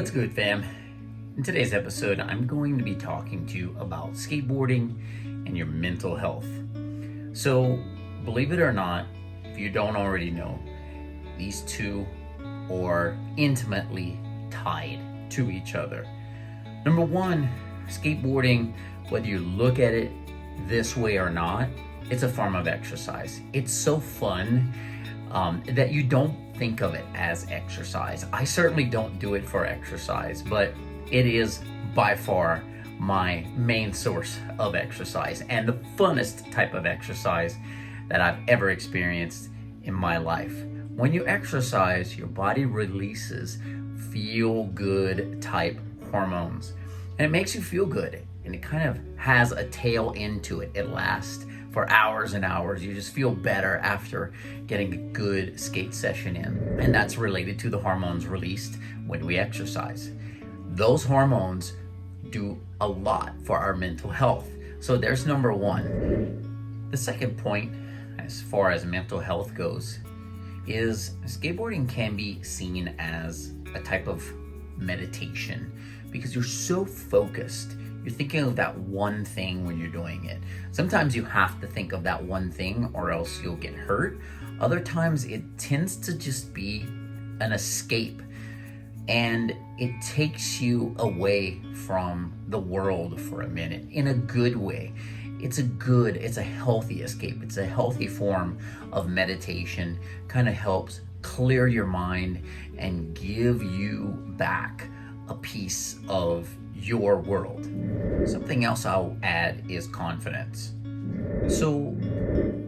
What's good, fam? In today's episode, I'm going to be talking to you about skateboarding and your mental health. So, believe it or not, if you don't already know, these two are intimately tied to each other. Number one, skateboarding, whether you look at it this way or not, it's a form of exercise. It's so fun that you don't think of it as exercise. I certainly don't do it for exercise, but it is by far my main source of exercise and the funnest type of exercise that I've ever experienced in my life. When you exercise, your body releases feel-good type hormones, and it makes you feel good, and it kind of has a tail end to it. It lasts for hours and hours. You just feel better after getting a good skate session in. And that's related to the hormones released when we exercise. Those hormones do a lot for our mental health. So there's number one. The second point, as far as mental health goes, is skateboarding can be seen as a type of meditation because you're so focused. You're thinking of that one thing when you're doing it. Sometimes you have to think of that one thing or else you'll get hurt. Other times it tends to just be an escape, and it takes you away from the world for a minute in a good way. It's a healthy escape. It's a healthy form of meditation. Kind of helps clear your mind and give you back a piece of your world. Something else I'll add is confidence. So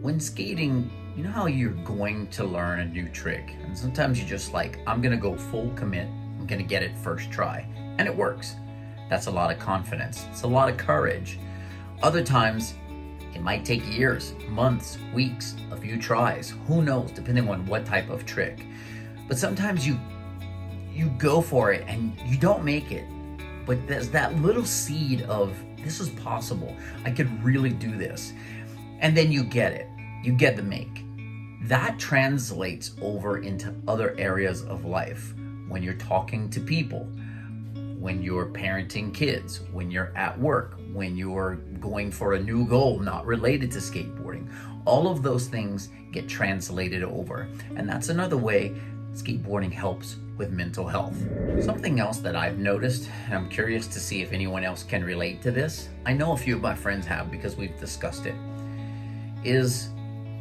when skating, you know how you're going to learn a new trick, and sometimes you're just like, I'm gonna go full commit, I'm gonna get it first try, and it works. That's a lot of confidence. It's a lot of courage. Other times it might take years, months, weeks, a few tries, who knows, depending on what type of trick. But sometimes you go for it and you don't make it. But there's that little seed of, this is possible. I could really do this. And then you get it. You get the make. That translates over into other areas of life. When you're talking to people, when you're parenting kids, when you're at work, when you're going for a new goal not related to skateboarding. All of those things get translated over. And that's another way skateboarding helps with mental health. Something else that I've noticed, and I'm curious to see if anyone else can relate to this, I know a few of my friends have because we've discussed it, is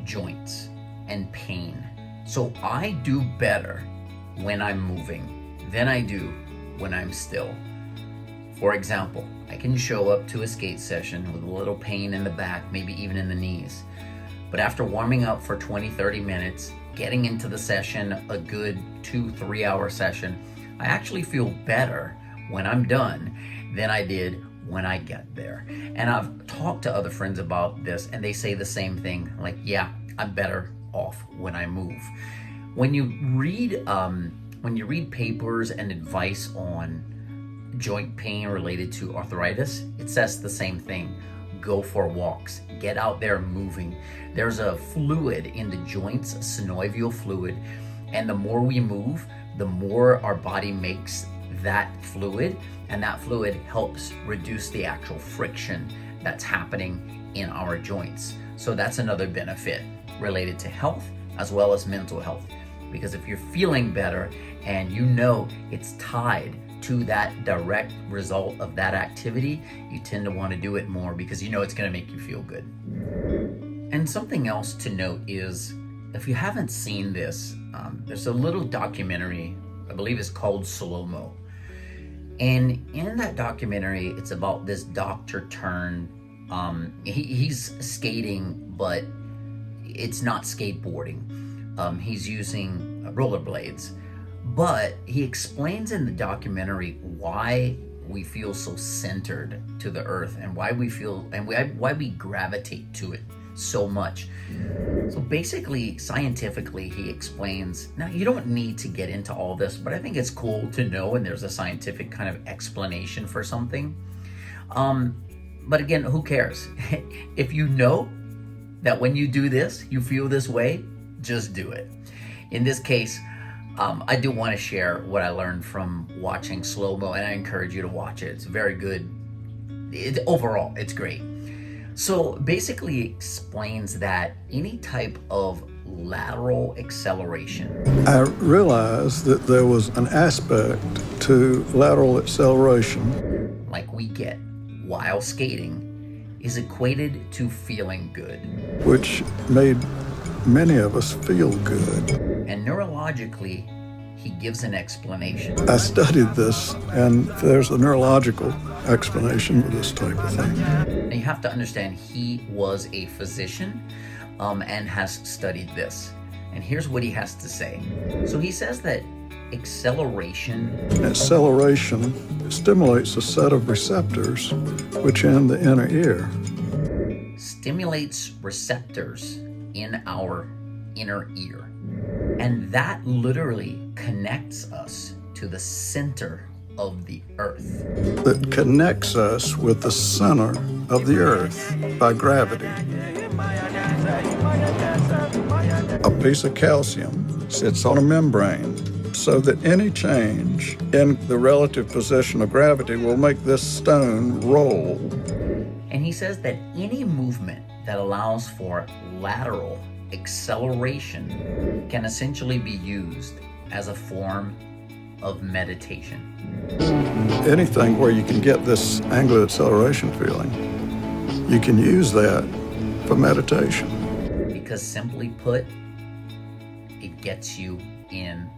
joints and pain. So I do better when I'm moving than I do when I'm still. For example, I can show up to a skate session with a little pain in the back, maybe even in the knees. But after warming up for 20-30 minutes, getting into the session, a good 2-3 hour session, I actually feel better when I'm done than I did when I get there. And I've talked to other friends about this and they say the same thing, like, yeah, I'm better off when I move. When you read papers and advice on joint pain related to arthritis, it says the same thing. Go for walks, get out there moving. There's a fluid in the joints, synovial fluid, and the more we move, the more our body makes that fluid, and that fluid helps reduce the actual friction that's happening in our joints. So that's another benefit related to health as well as mental health, because if you're feeling better and you know it's tied to that direct result of that activity, you tend to want to do it more because you know it's going to make you feel good. And something else to note is, if you haven't seen this, there's a little documentary, I believe it's called SLOMO. And in that documentary, it's about this doctor turned, he's skating, but it's not skateboarding. He's using rollerblades. But he explains in the documentary why we feel so centered to the earth and why we gravitate to it so much. So basically, scientifically, he explains, now you don't need to get into all this, but I think it's cool to know, and there's a scientific kind of explanation for something. But again, who cares? If you know that when you do this, you feel this way, just do it. In this case, I do want to share what I learned from watching SLOMO, and I encourage you to watch it. It's very good. Overall, it's great. So basically explains that any type of lateral acceleration. I realized that there was an aspect to lateral acceleration, like we get while skating, is equated to feeling good. which made many of us feel good. And neurologically, he gives an explanation. I studied this, and there's a neurological explanation for this type of thing. And you have to understand, he was a physician and has studied this. And here's what he has to say. So he says that acceleration stimulates a set of receptors which in the inner ear. Stimulates receptors in our inner ear. And that literally connects us to the center of the earth. That connects us with the center of the earth by gravity. A piece of calcium sits on a membrane so that any change in the relative position of gravity will make this stone roll. And he says that any movement that allows for lateral acceleration can essentially be used as a form of meditation. Anything where you can get this angular acceleration feeling, you can use that for meditation. Because simply put, it gets you in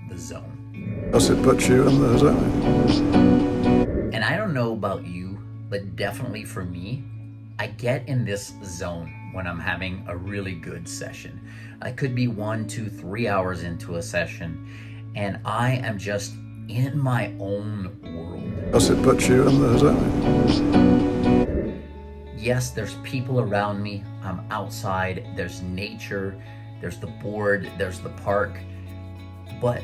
the zone. Because it puts you in the zone. And I don't know about you, but definitely for me, I get in this zone when I'm having a really good session. I could be 1, 2, 3 hours into a session, and I am just in my own world. Because it puts you in the zone. Yes, there's people around me. I'm outside. There's nature. There's the board. There's the park. But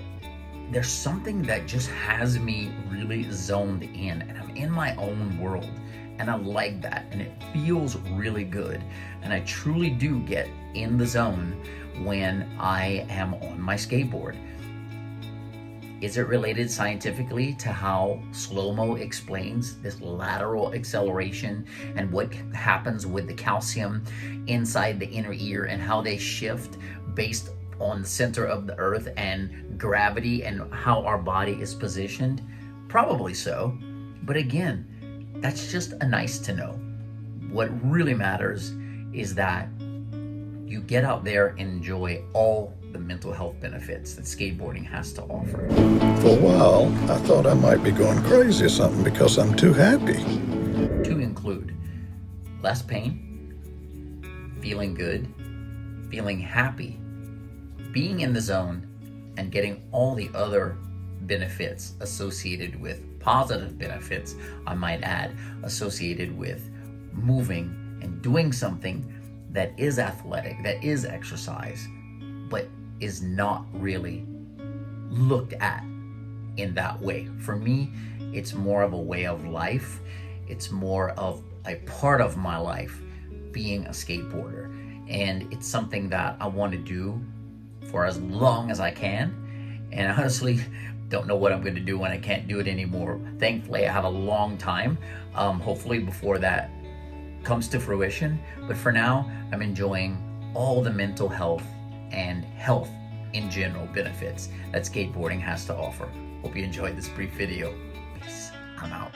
there's something that just has me really zoned in, and I'm in my own world. And I like that, and it feels really good. And I truly do get in the zone when I am on my skateboard. Is it related scientifically to how SLOMO explains this lateral acceleration and what happens with the calcium inside the inner ear and how they shift based on the center of the earth and gravity and how our body is positioned? Probably so. But again, that's just a nice to know. What really matters is that you get out there and enjoy all the mental health benefits that skateboarding has to offer. For a while, I thought I might be going crazy or something because I'm too happy. To include less pain, feeling good, feeling happy, being in the zone, and getting all the other benefits associated with positive benefits, I might add, associated with moving and doing something that is athletic, that is exercise, but is not really looked at in that way. For me, it's more of a way of life. It's more of a part of my life being a skateboarder. And it's something that I want to do for as long as I can. And honestly, don't know what I'm going to do when I can't do it anymore. Thankfully, I have a long time, hopefully before that comes to fruition. But for now, I'm enjoying all the mental health and health in general benefits that skateboarding has to offer. Hope you enjoyed this brief video. Peace. I'm out.